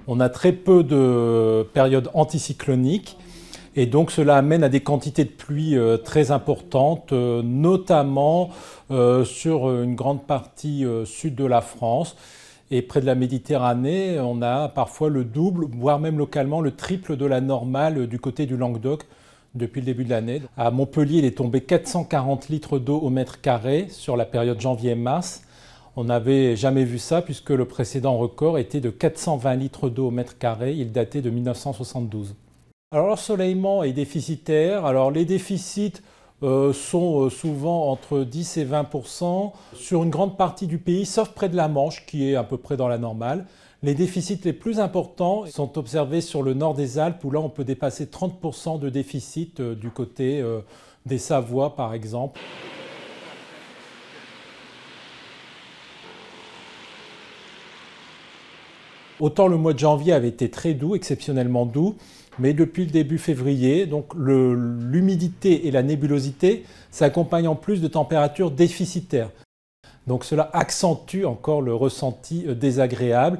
On a très peu de périodes anticycloniques et donc cela amène à des quantités de pluie très importantes, notamment sur une grande partie sud de la France. Et près de la Méditerranée, on a parfois le double, voire même localement le triple de la normale du côté du Languedoc depuis le début de l'année. À Montpellier, il est tombé 440 litres d'eau au mètre carré sur la période janvier-mars. On n'avait jamais vu ça puisque le précédent record était de 420 litres d'eau au mètre carré. Il datait de 1972. Alors l'ensoleillement est déficitaire. Alors les déficits sont souvent entre 10 et 20% sur une grande partie du pays, sauf près de la Manche, qui est à peu près dans la normale. Les déficits les plus importants sont observés sur le nord des Alpes, où là on peut dépasser 30% de déficit du côté des Savoies, par exemple. Autant le mois de janvier avait été très doux, exceptionnellement doux, mais depuis le début février, donc l'humidité et la nébulosité s'accompagnent en plus de températures déficitaires. Donc cela accentue encore le ressenti désagréable.